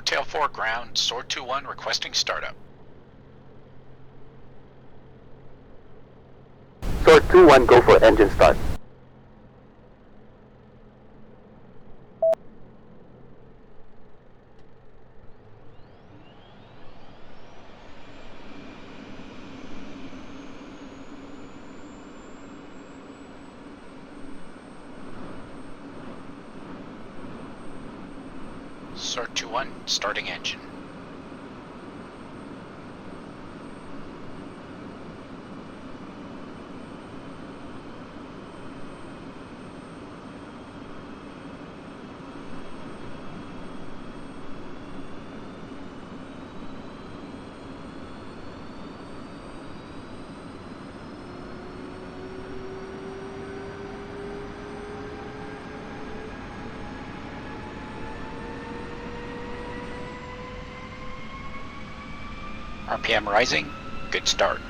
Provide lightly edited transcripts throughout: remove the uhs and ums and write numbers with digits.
Hotel 4 ground, Sword 2-1 requesting startup. Sword 2-1, go for engine start. Sword 2-1, starting engine. RPM rising, good start.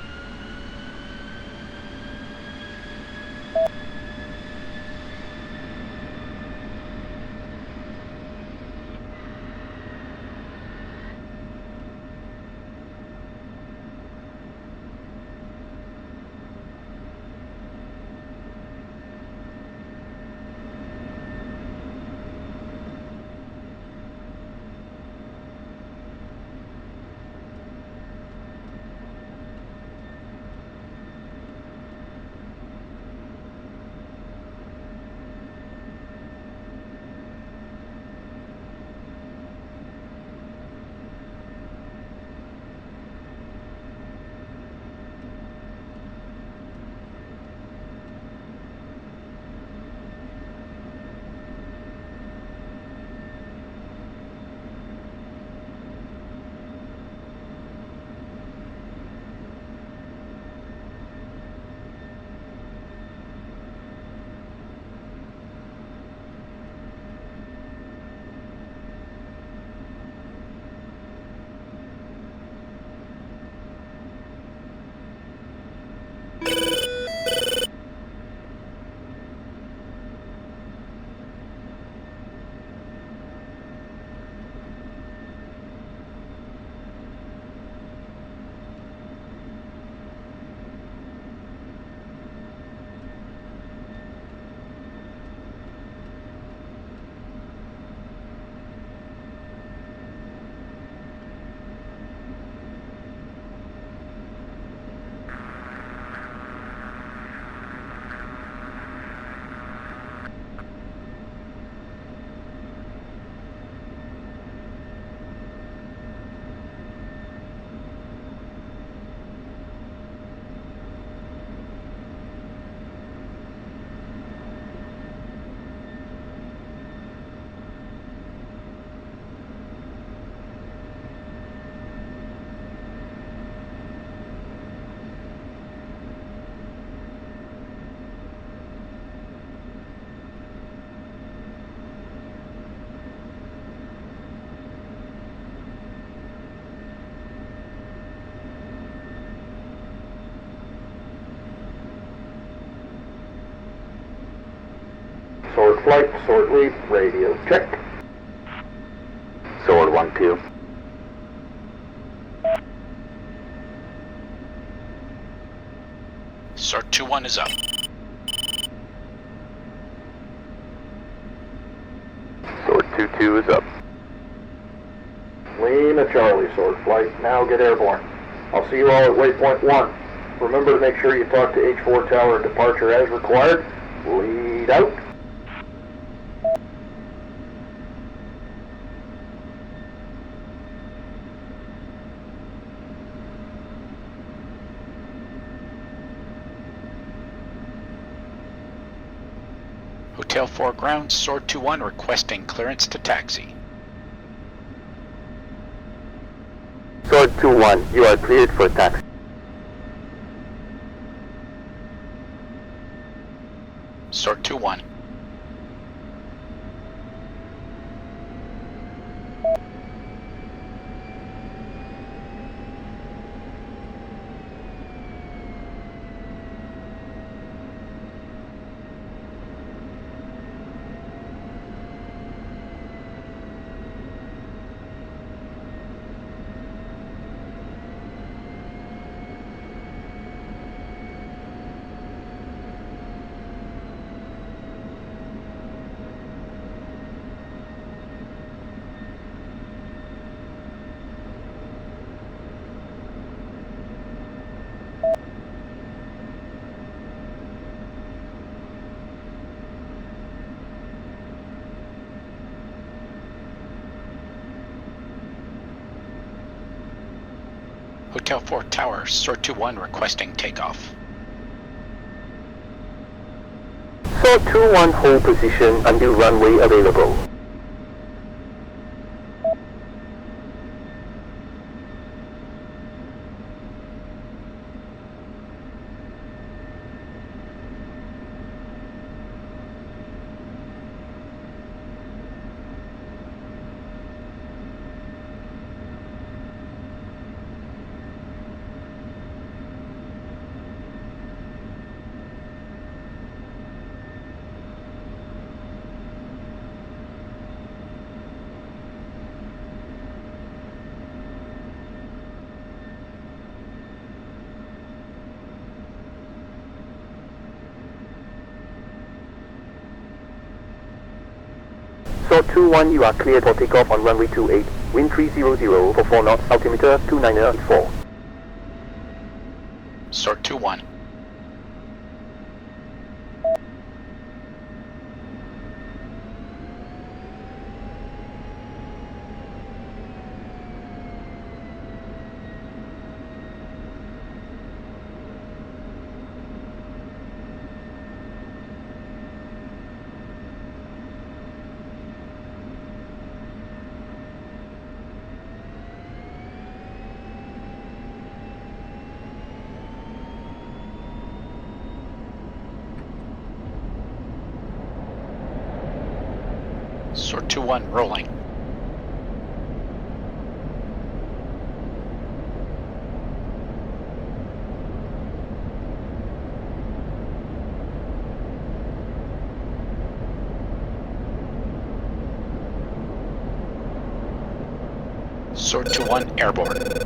Sword flight, sword lead, radio check. Sword 1-2. Sword 2-1 is up. Sword 2-2 is up. Lima Charlie, sword flight, now get airborne. I'll see you all at waypoint 1. Remember to make sure you talk to H4 tower departure as required. Lead out. Hotel 4 ground, Sword 2-1 requesting clearance to taxi. Sword 2-1, you are cleared for taxi. Sword 2-1. Hotel 4 Tower, Sword 2-1 requesting takeoff. Sword 2-1, hold position until runway available. Sword 2-1, you are cleared for takeoff on runway 28, wind 300 for 4 knots, altimeter 2994. Sword 2-1. Sword 2-1 rolling. Sword 2-1 airborne.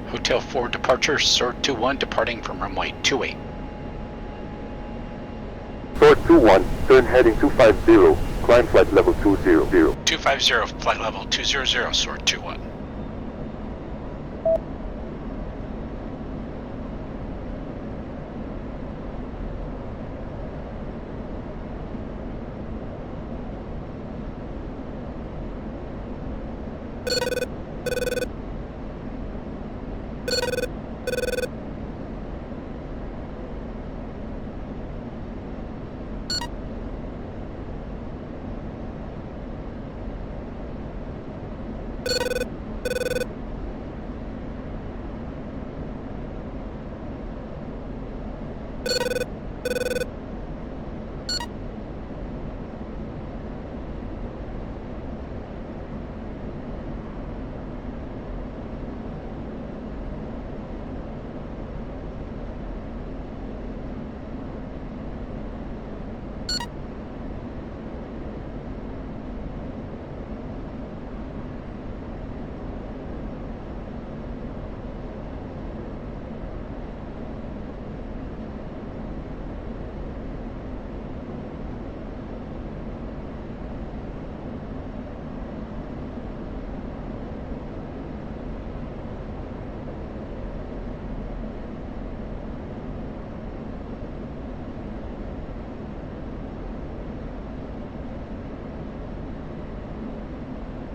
Hotel 4 departure, Sword 2-1 departing from runway 28. Sword 2-1, turn heading 250, climb flight level 200. 250, flight level 200, Sword 2-1.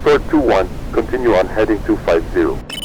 Sword 2-1, continue on heading 250.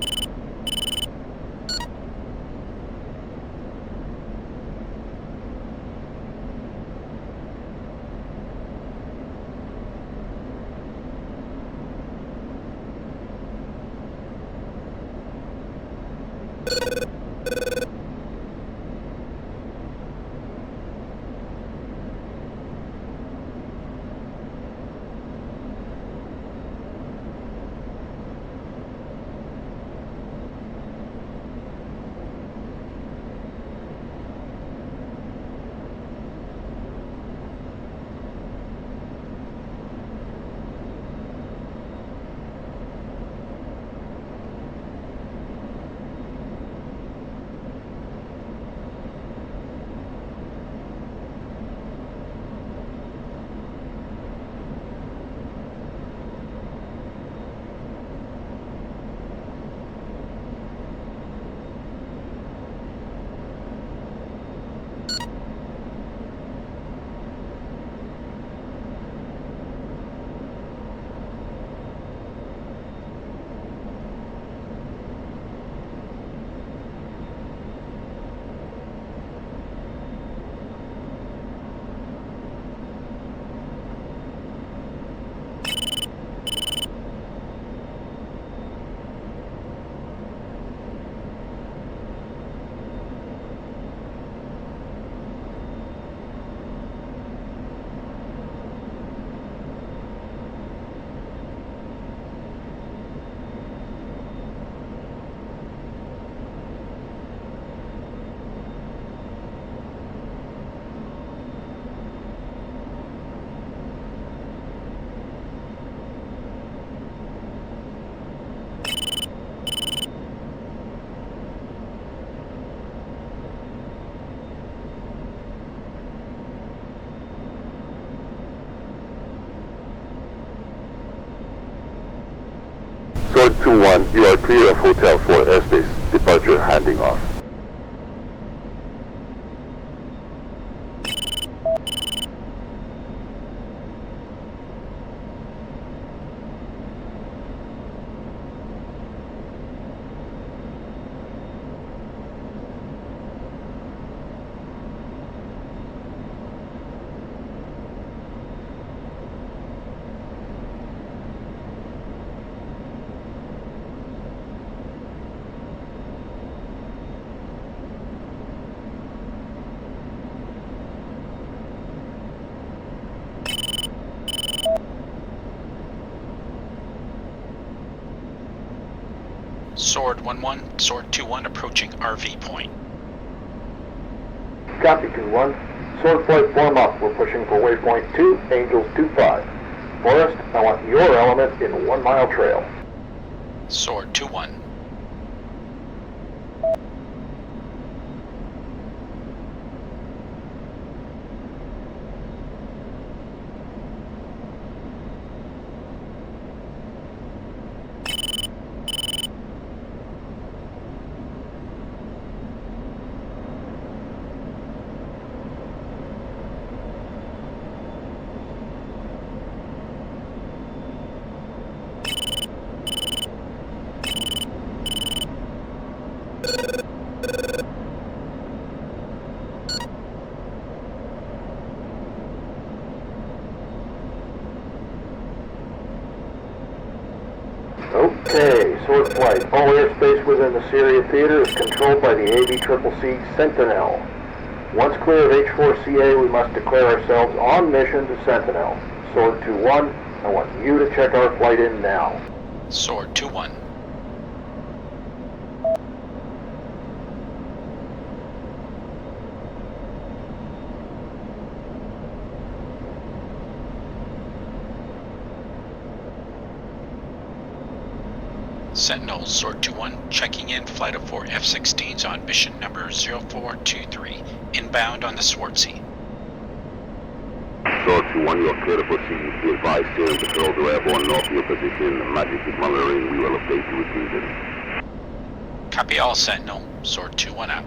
Sword 2-1, you are clear of Hotel 4 airspace. Departure handing off. Sword 1-1, Sword 2-1 approaching RV point. Copy 2-1. Sword flight form up. We're pushing for waypoint 2, Angels 2-5. Forrest, I want your element in 1 mile trail. Sword 2-1. Okay, Sword flight. All airspace within the Syria theater is controlled by the AVCCC Sentinel. Once clear of H4CA, we must declare ourselves on mission to Sentinel. Sword 2-1, I want you to check our flight in now. Sword 2-1. Sentinel, Sword 2-1, checking in, flight of 4 F-16s on mission number 0423, inbound on the Swartzy. Sword 2-1, you are clear to proceed. Be advised, steering control to airborne north of your position. Magic signal ring, we will update you as needed. Copy all, Sentinel, Sword 2-1 out.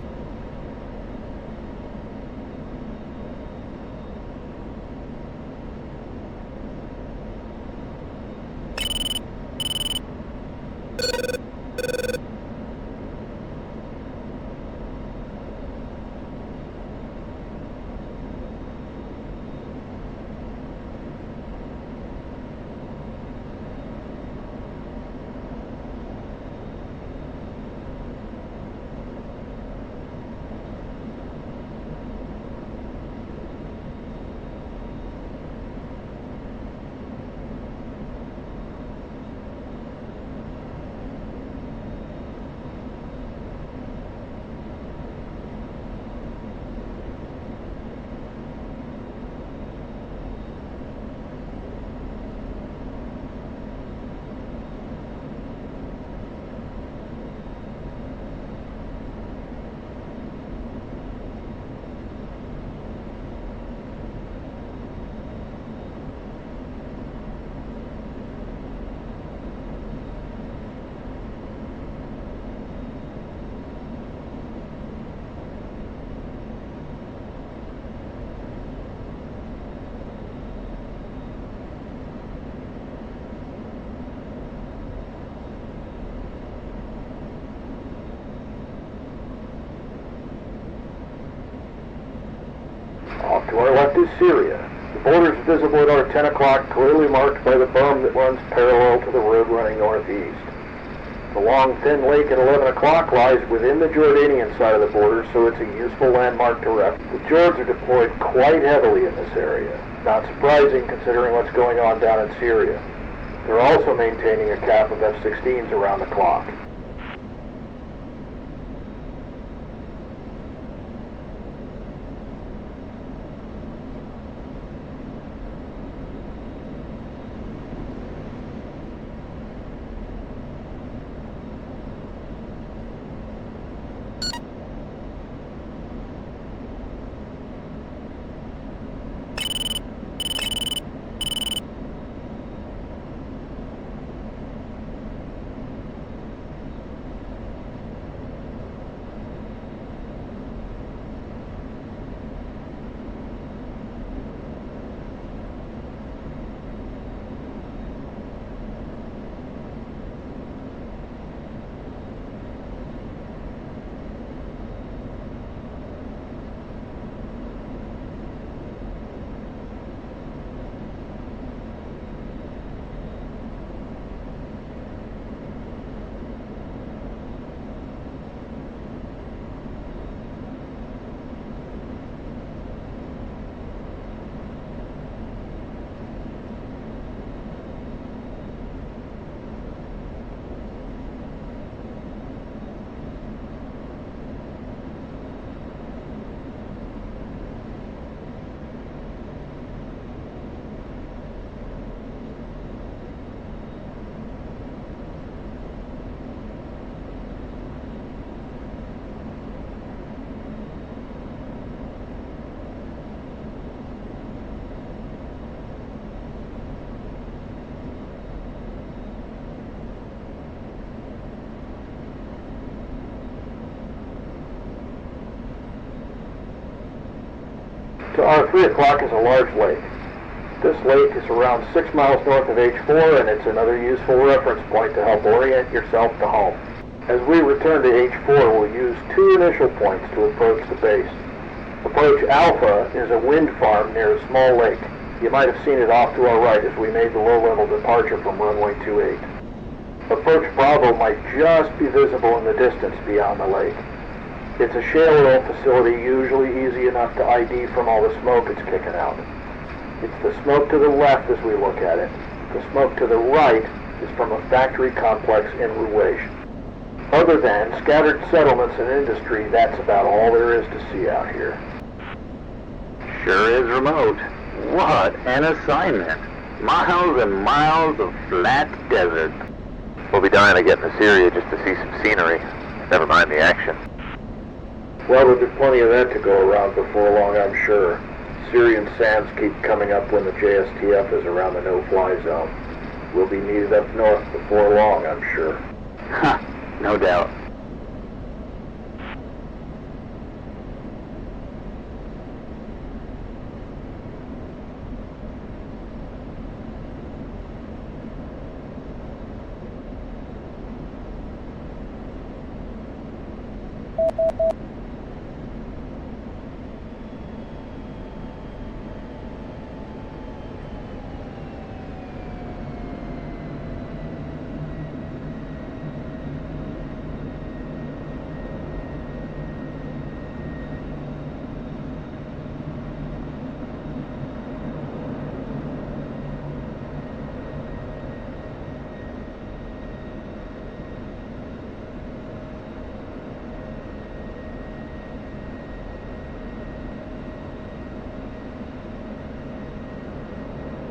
Off to our left is Syria. The border is visible at our 10 o'clock, clearly marked by the berm that runs parallel to the road running northeast. The long, thin lake at 11 o'clock lies within the Jordanian side of the border, so it's a useful landmark to ref. The Jords are deployed quite heavily in this area. Not surprising considering what's going on down in Syria. They're also maintaining a cap of F-16s around the clock. To our 3 o'clock is a large lake. This lake is around 6 miles north of H4, and it's another useful reference point to help orient yourself to home. As we return to H4, we'll use 2 initial points to approach the base. Approach Alpha is a wind farm near a small lake. You might have seen it off to our right as we made the low-level departure from runway 28. Approach Bravo might just be visible in the distance beyond the lake. It's a shale oil facility, usually easy enough to ID from all the smoke it's kicking out. It's the smoke to the left as we look at it. The smoke to the right is from a factory complex in Rouage. Other than scattered settlements and industry, that's about all there is to see out here. Sure is remote. What an assignment. Miles and miles of flat desert. We'll be dying to get to Syria just to see some scenery. Never mind the action. Well, there'll be plenty of that to go around before long, I'm sure. Syrian SAMs keep coming up when the JSTF is around the no-fly zone. We'll be needed up north before long, I'm sure. Ha, no doubt.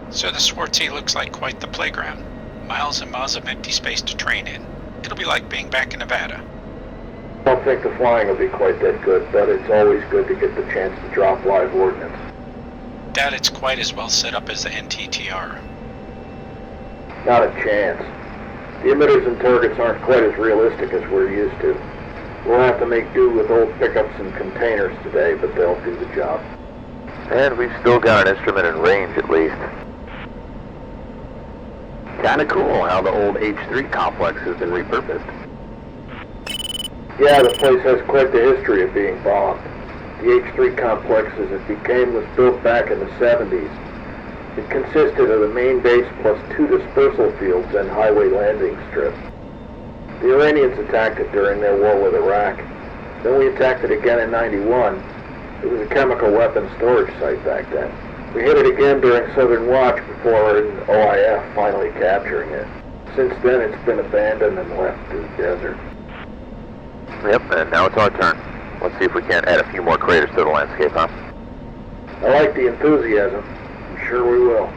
So the Swartzy looks like quite the playground. Miles and miles of empty space to train in. It'll be like being back in Nevada. I don't think the flying will be quite that good, but it's always good to get the chance to drop live ordnance. Doubt it's quite as well set up as the NTTR. Not a chance. The emitters and targets aren't quite as realistic as we're used to. We'll have to make do with old pickups and containers today, but they'll do the job. And we've still got an instrument in range at least. Kinda cool how the old H3 complex has been repurposed. Yeah, the place has quite the history of being bombed. The H3 complex as it became was built back in the 70s. It consisted of the main base plus 2 dispersal fields and highway landing strip. The Iranians attacked it during their war with Iraq. Then we attacked it again in 91. It was a chemical weapons storage site back then. We hit it again during Southern Watch before an OIF finally capturing it. Since then it's been abandoned and left in the desert. Yep, and now it's our turn. Let's see if we can't add a few more craters to the landscape, huh? I like the enthusiasm. I'm sure we will.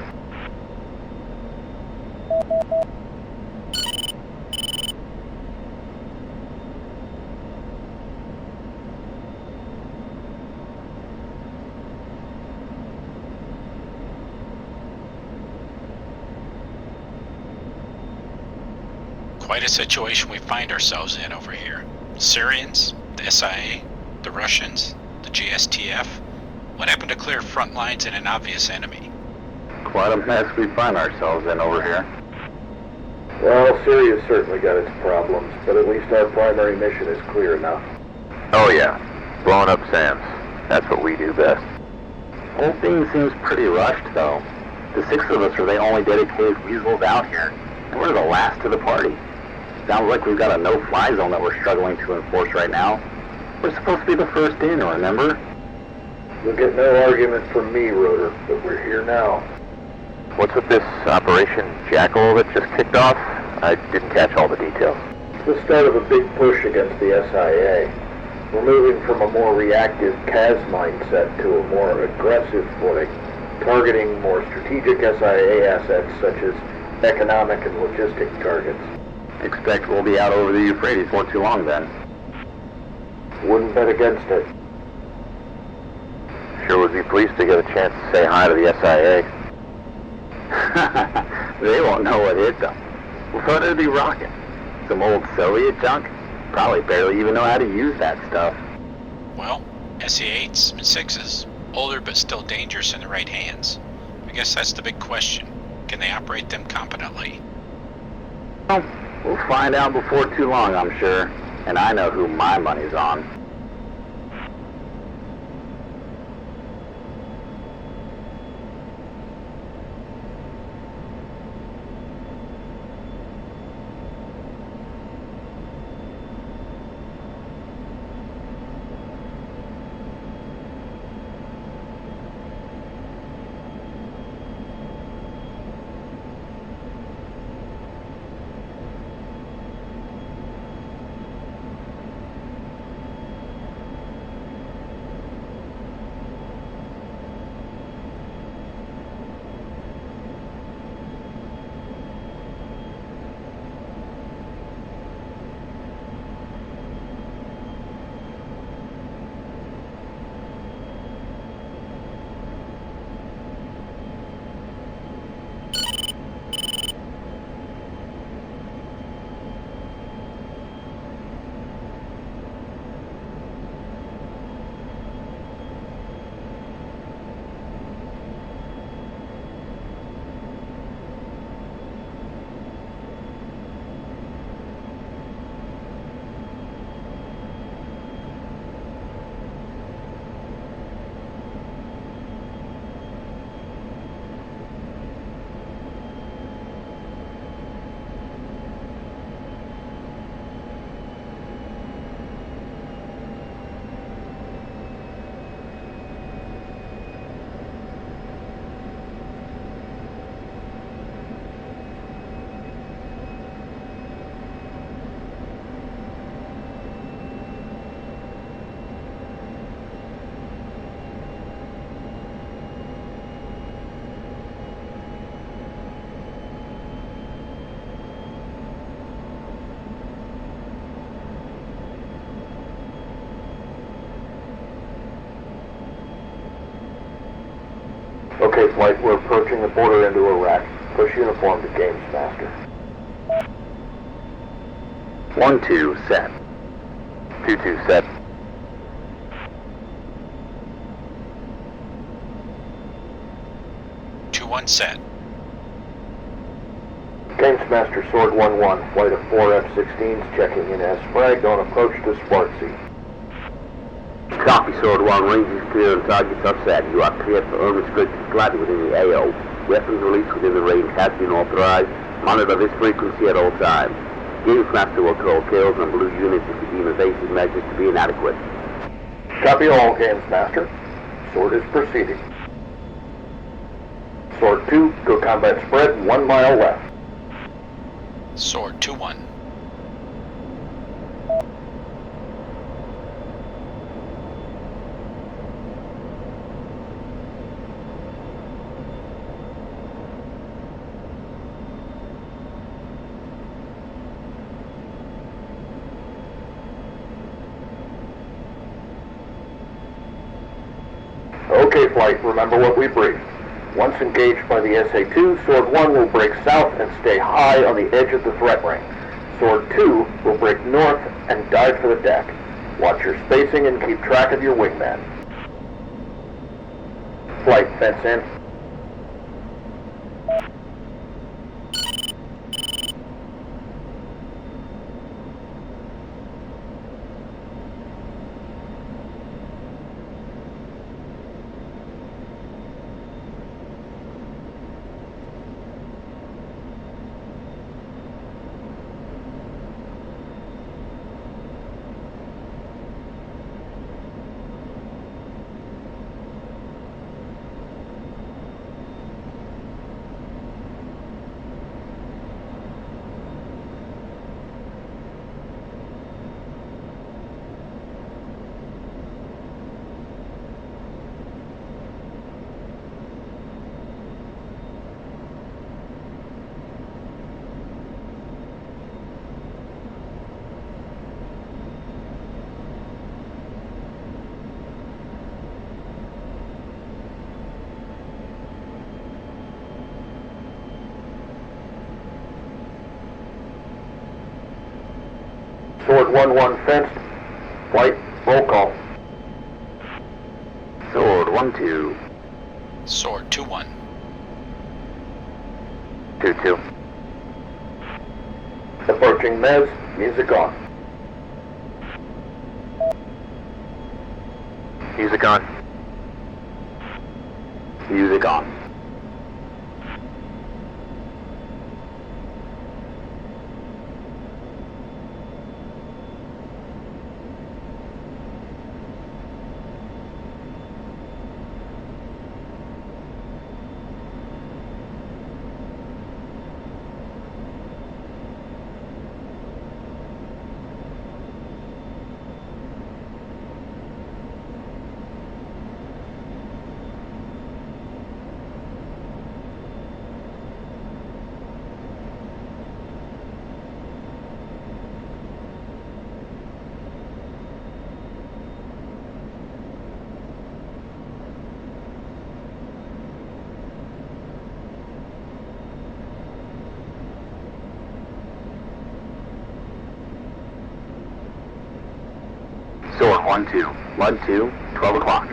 Quite a situation we find ourselves in over here. Syrians, the SIA, the Russians, the GSTF. What happened to clear front lines and an obvious enemy? Quite a mess we find ourselves in over here. Well, Syria's certainly got its problems, but at least our primary mission is clear enough. Oh yeah, blowing up SAMs. That's what we do best. Whole thing seems pretty rushed, though. The 6 of us are the only dedicated Weasels out here, and we're the last to the party. Sounds like we've got a no-fly zone that we're struggling to enforce right now. We're supposed to be the first in, remember? You'll get no argument from me, Rotor, but we're here now. What's with this Operation Jackal that just kicked off? I didn't catch all the details. It's the start of a big push against the SIA. We're moving from a more reactive CAS mindset to a more aggressive footing, targeting more strategic SIA assets such as economic and logistic targets. Expect we'll be out over the Euphrates for too long then. Wouldn't bet against it. Sure would be pleased to get a chance to say hi to the SIA. They won't know what hit them. We thought it'd be rocking. Some old Soviet junk? Probably barely even know how to use that stuff. Well, SE8s and 6s. Older but still dangerous in the right hands. I guess that's the big question. Can they operate them competently? Well, we'll find out before too long, I'm sure. And I know who my money's on. Okay, Flight, we're approaching the border into Iraq. Push uniform to Games Master. 1-2 set. 2-2 set. Two-one set. Games Master Sword 1-1, flight of 4 F-16s checking in as fragged on approach to Sparksea. Copy, Sword 1, range is clear and targets are set. You are cleared for unrestricted gliding within the AO. Weapons released within the range has been authorized. Monitor this frequency at all times. Games Master will call kills on blue units if you deem evasive measures to be inadequate. Copy all, Games Master. Sword is proceeding. Sword 2, go combat spread 1 mile left. Sword 2-1. Okay, Flight, remember what we briefed. Once engaged by the SA2, Sword 1 will break south and stay high on the edge of the threat ring. Sword 2 will break north and dive for the deck. Watch your spacing and keep track of your wingman. Flight, fence in. Sword 1-1 fenced. Flight, roll call. Sword 1-2. Sword 2-1. 2-2. Approaching Mez, music on. Music on. Music on. Sword 1-2. Mud 2, 12 o'clock.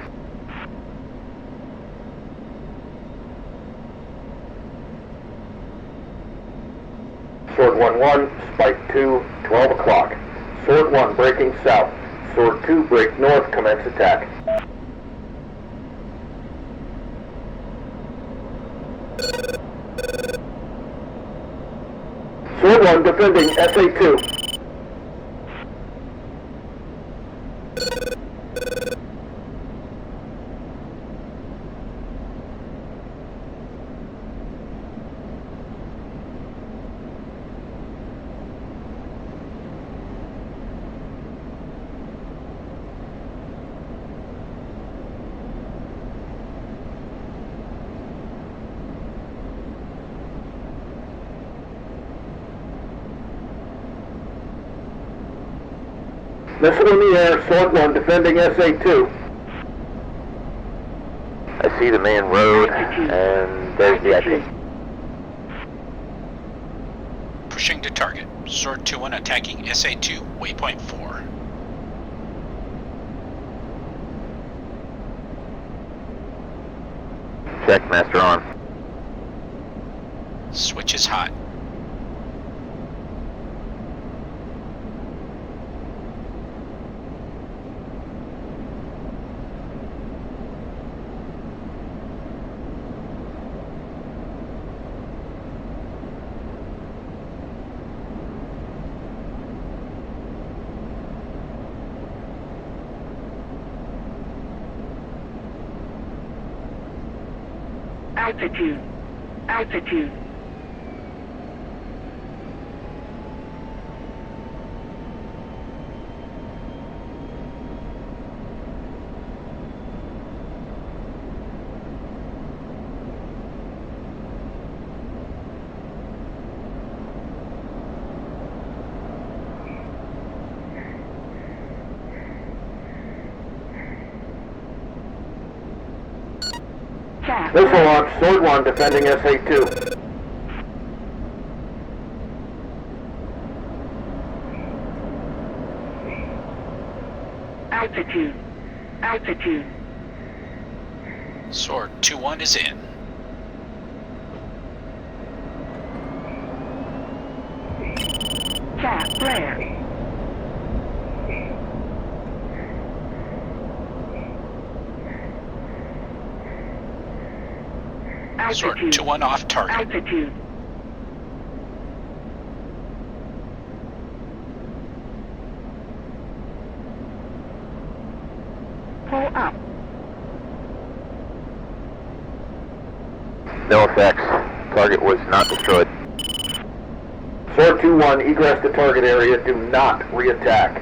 Sword 1-1, Spike 2, 12 o'clock. Sword 1 breaking south. Sword 2 break north, commence attack. Sword 1 defending SA2. Missile in the air, Sword 1 defending SA2. I see the main road, and there's the IP. Pushing to target. Sword 2-1 attacking SA2, waypoint 4. Check, master on. Switch is hot. Altitude. Altitude. Missile launch, Sword 1 defending SA2. Altitude. Altitude. Sword 2-1 is in. Cap flare. Sword Altitude. 2-1 off target. Altitude. Pull up. No effects. Target was not destroyed. Sword 2-1, egress to target area, do not re-attack.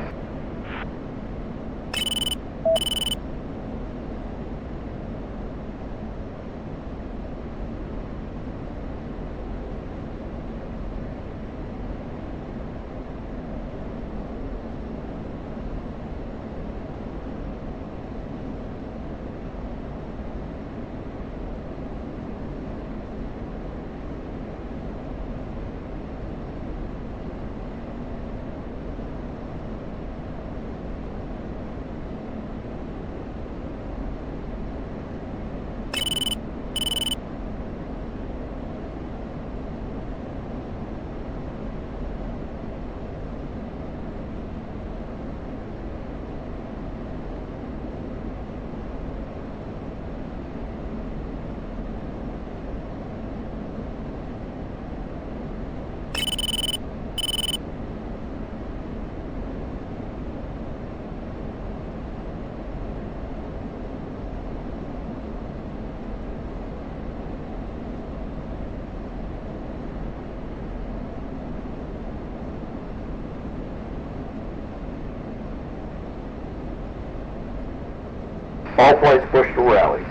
All flights push to rally.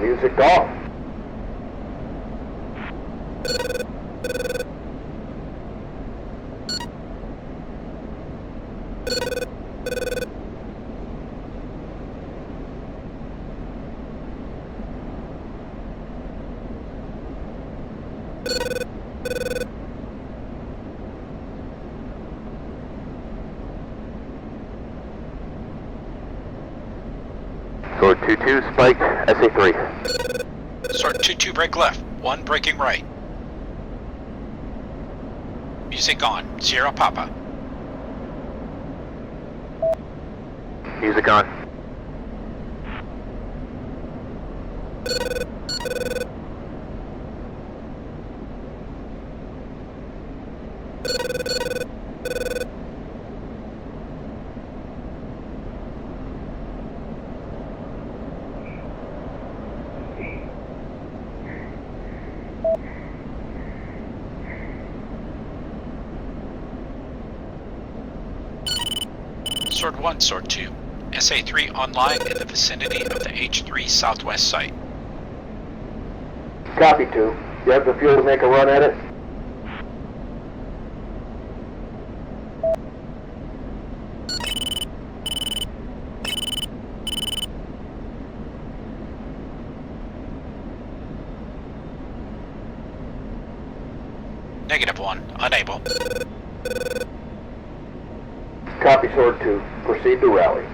Music off. Sword 2-2, spike, SA3. Sword 2-2, break left. 1 breaking right. Music on. Sierra Papa. Music on. Sword 1, Sword 2. SA3 online in the vicinity of the H3 southwest site. Copy 2. You have the fuel to make a run at it? -1, unable. Copy, Sword 2. Proceed to rally.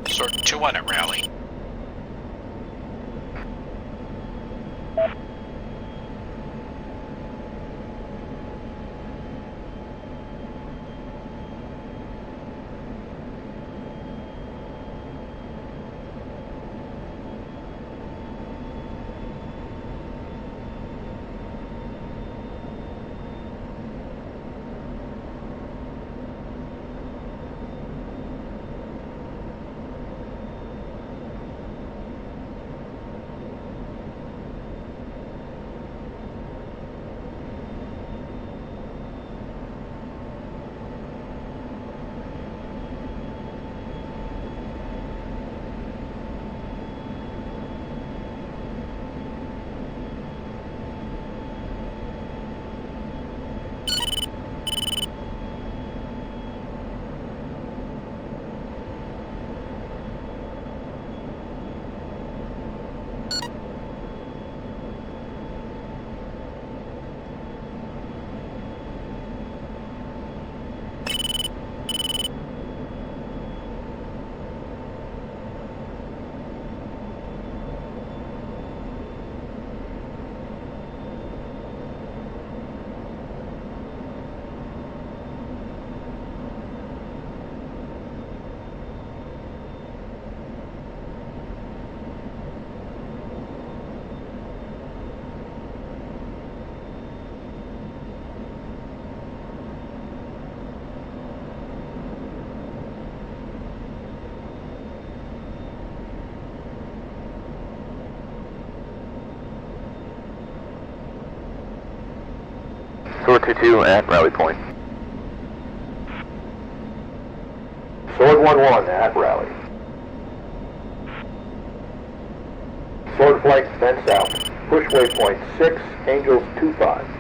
Sword 2-1 at rally. Sword 2-2 at rally point. Sword 1-1 at rally. Sword flight then south. Push waypoint 6, Angels 2-5.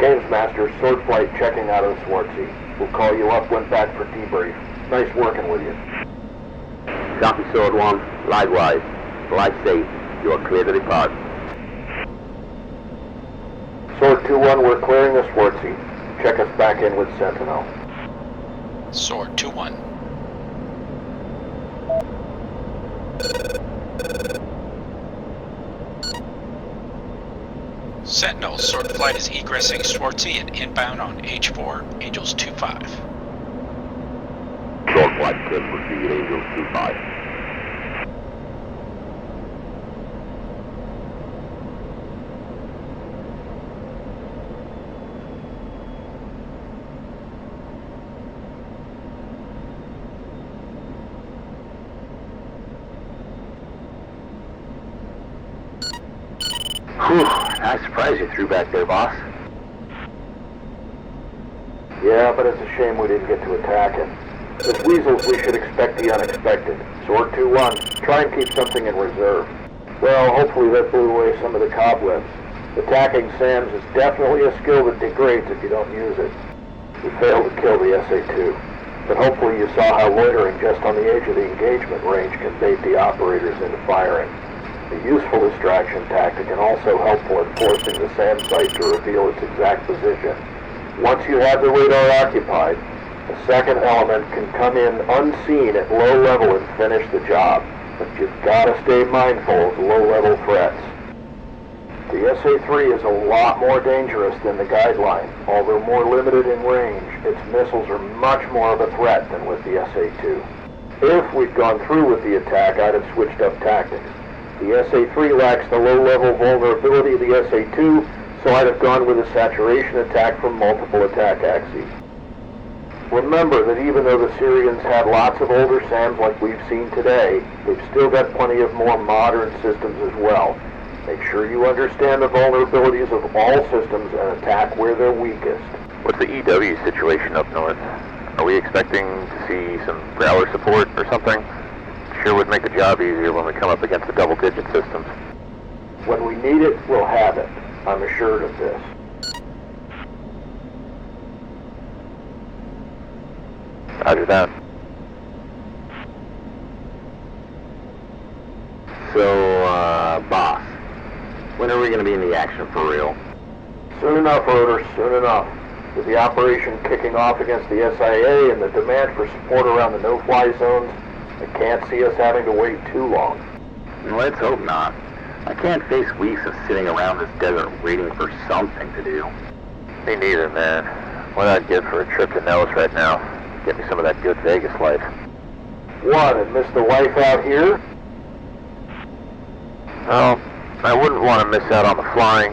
Games Master, Sword Flight checking out of the Swartzy. We'll call you up when back for debrief. Nice working with you. Copy, Sword 1. Likewise. Fly safe. You are clear to depart. Sword 2-1, we're clearing the Swartzy. Check us back in with Sentinel. Sword 2-1. Sentinel, Sword Flight is egressing Swartzy and inbound on H4, Angels 2-5. Sword Flight could proceed, Angels 2-5. Whew, nice surprise you threw back there, boss. Yeah, but it's a shame we didn't get to attack him. As Weasels, we should expect the unexpected. Sword 2-1, try and keep something in reserve. Well, hopefully that blew away some of the cobwebs. Attacking SAMs is definitely a skill that degrades if you don't use it. We failed to kill the SA2, but hopefully you saw how loitering just on the edge of the engagement range can bait the operators into firing. A useful distraction tactic and also helpful in forcing the SAM site to reveal its exact position. Once you have the radar occupied, the second element can come in unseen at low level and finish the job, but you've got to stay mindful of low-level threats. The SA-3 is a lot more dangerous than the Guideline. Although more limited in range, its missiles are much more of a threat than with the SA-2. If we'd gone through with the attack, I'd have switched up tactics. The SA-3 lacks the low-level vulnerability of the SA-2, so I'd have gone with a saturation attack from multiple attack axes. Remember that even though the Syrians had lots of older SAMs like we've seen today, they've still got plenty of more modern systems as well. Make sure you understand the vulnerabilities of all systems and attack where they're weakest. What's the EW situation up north? Are we expecting to see some Growler support or something? Sure would make the job easier when we come up against the double-digit systems. When we need it, we'll have it. I'm assured of this. Roger that. So, boss, when are we going to be in the action for real? Soon enough, Rotor, soon enough. With the operation kicking off against the SIA and the demand for support around the no-fly zones, I can't see us having to wait too long. Let's hope not. I can't face weeks of sitting around this desert waiting for something to do. Me neither, man. What I'd give for a trip to Nellis right now. Get me some of that good Vegas life. What, and miss the wife out here? Well, I wouldn't want to miss out on the flying,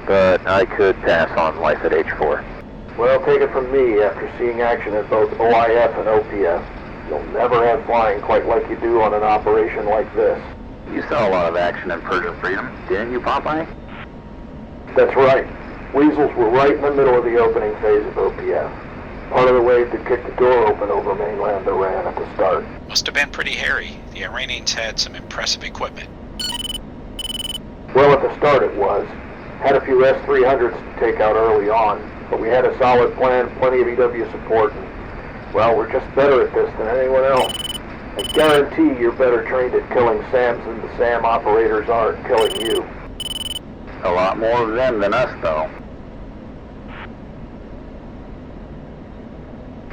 but I could pass on life at H4. Well, take it from me, after seeing action at both OIF and OPF, you'll never have flying quite like you do on an operation like this. You saw a lot of action in Persian Freedom, didn't you, Popeye? That's right. Weasels were right in the middle of the opening phase of OPF. Part of the wave that kicked the door open over mainland Iran at the start. Must have been pretty hairy. The Iranians had some impressive equipment. Well, at the start it was. Had a few S-300s to take out early on, but we had a solid plan, plenty of EW support, and, well, we're just better at this than anyone else. I guarantee you're better trained at killing SAMs than the SAM operators are at killing you. A lot more of them than us, though.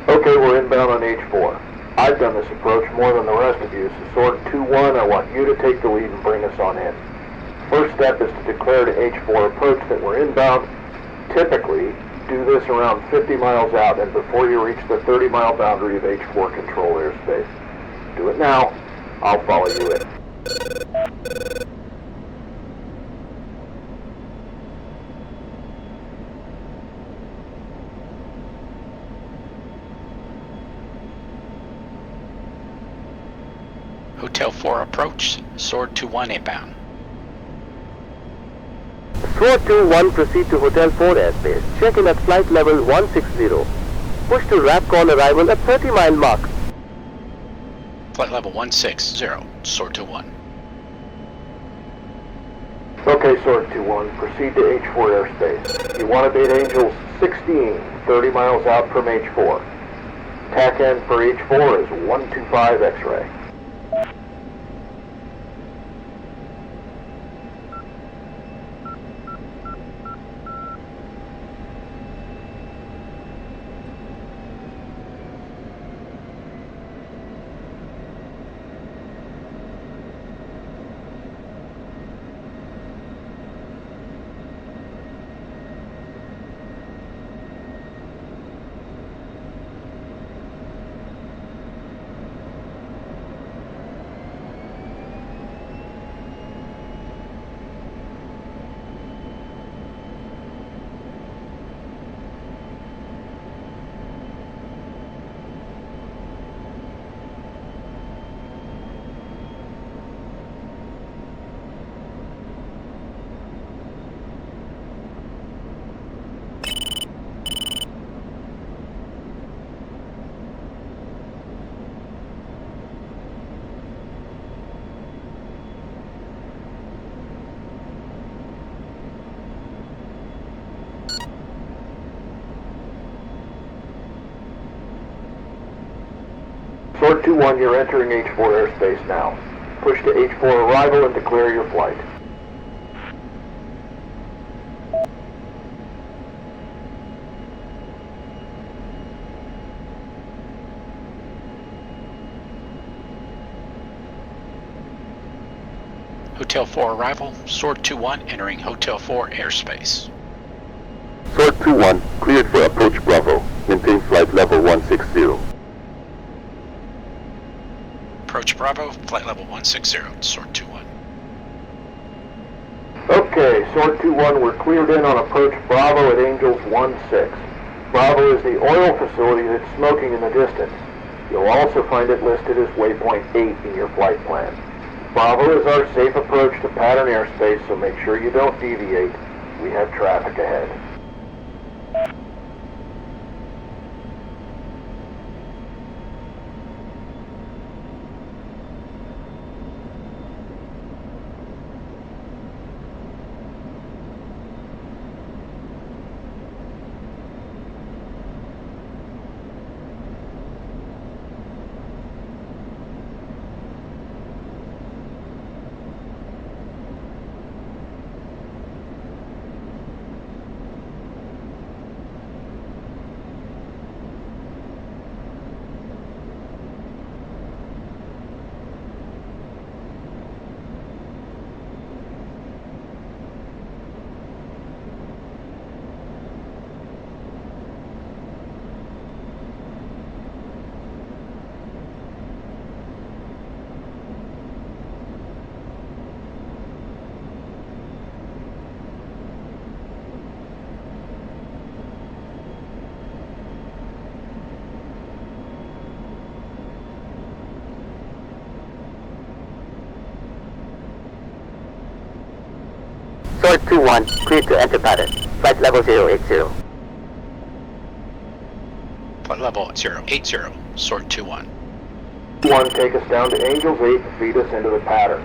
Okay, we're inbound on H4. I've done this approach more than the rest of you, so Sword 2-1, I want you to take the lead and bring us on in. First step is to declare to H4 approach that we're inbound. Typically, Do this around 50 miles out and before you reach the 30-mile boundary of H4 control airspace. Do it now. I'll follow you in. Hotel 4 approach, Sword 2-1 inbound. Sword 2-1 proceed to Hotel 4 airspace. Check in at flight level 160. Push to RAPCON arrival at 30-mile mark. Flight level 160, Sword 2-1. Okay, Sword 2-1, proceed to H4 airspace. You want to bait Angels 16, 30 miles out from H4. TAC end for H4 is 125 X-ray. Sword 2-1, you're entering H4 airspace now. Push to H4 arrival and declare your flight. Hotel 4 arrival, Sword 2-1 entering Hotel 4 airspace. Sword 2-1 cleared for approach Bravo. Maintain flight level 160. Approach Bravo, flight level 160, Sword 2-1. Okay, Sword 2-1, we're cleared in on approach Bravo at Angels 1-6. Bravo is the oil facility that's smoking in the distance. You'll also find it listed as waypoint 8 in your flight plan. Bravo is our safe approach to pattern airspace, so make sure you don't deviate. We have traffic ahead. Sword 2-1 cleared to enter pattern. Flight level 080. Flight level 080, Sword 2-1. 1, take us down to Angels 8 and feed us into the pattern.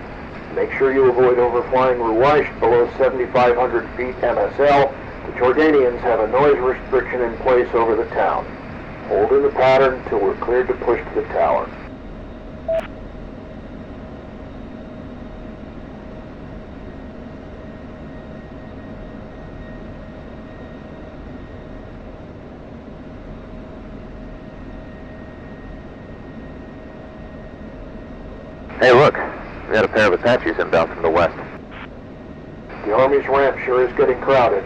Make sure you avoid overflying Ruwaish below 7,500 feet MSL. The Jordanians have a noise restriction in place over the town. Hold in the pattern until we're cleared to push to the tower. Hey, look. We got a pair of Apaches inbound from the west. The Army's ramp sure is getting crowded.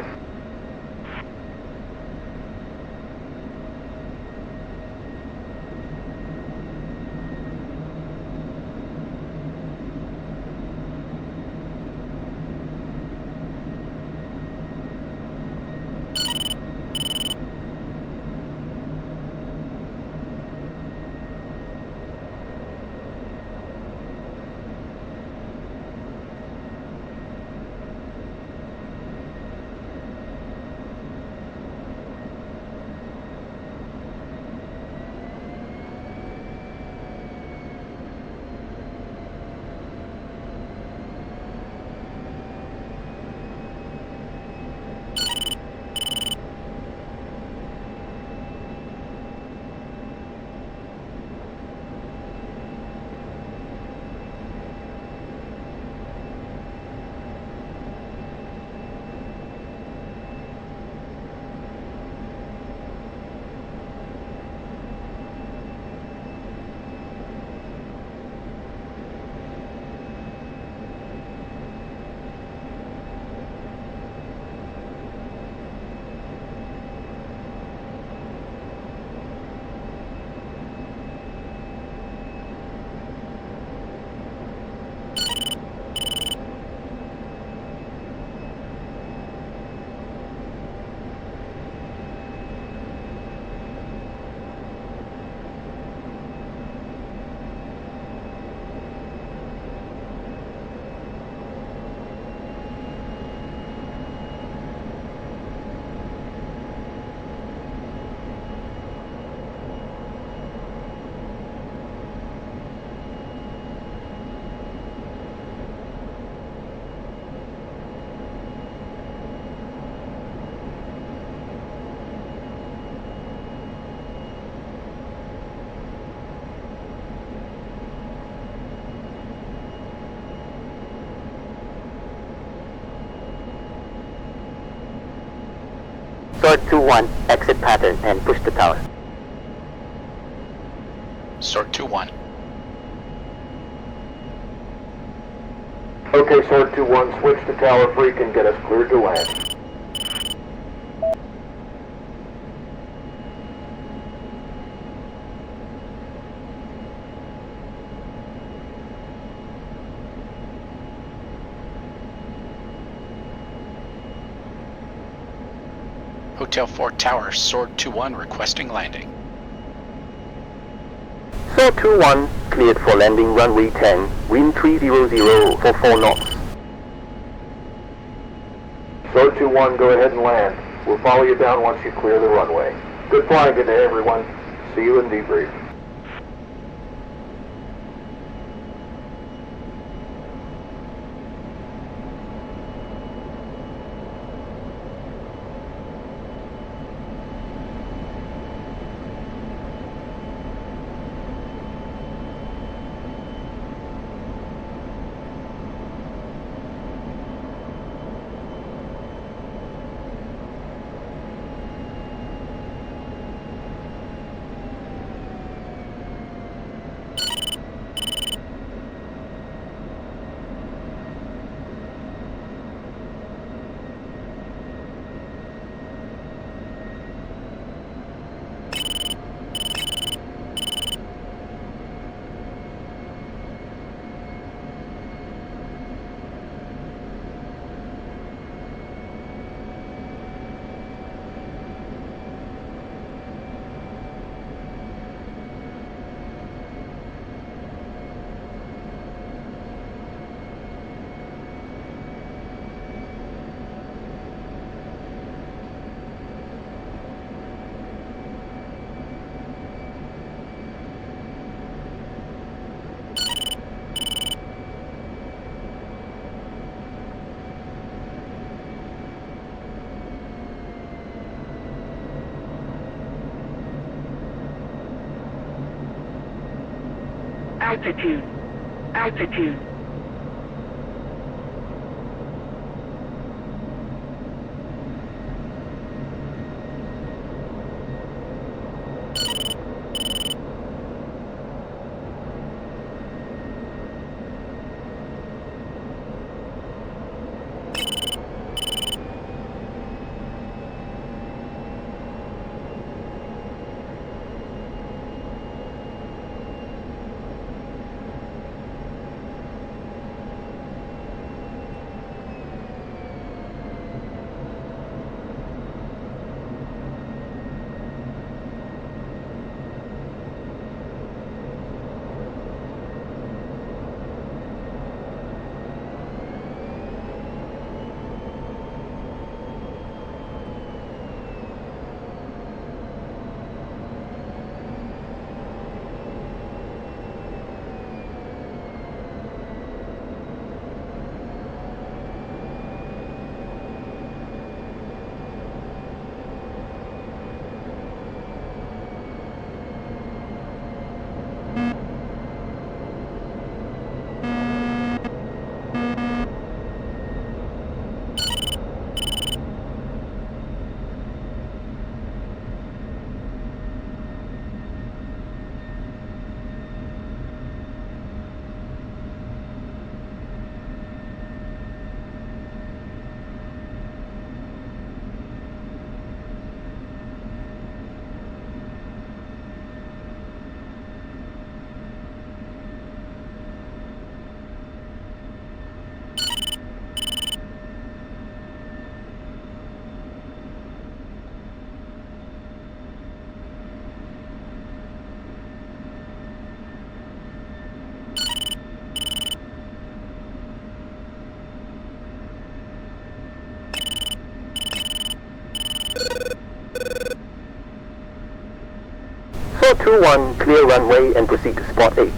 Sword 2-1, exit pattern and push the tower. Sword 2-1. Okay, Sword 2-1, switch to Tower Freak and get us cleared to land. Hotel 4 Tower, Sword 2-1 requesting landing. Sword 2-1, cleared for landing runway 10, wind 300 for 4 knots. Sword 2-1, go ahead and land. We'll follow you down once you clear the runway. Good flying today, everyone. See you in debrief. Altitude. Altitude. Sword 2-1, clear runway and proceed to spot 8.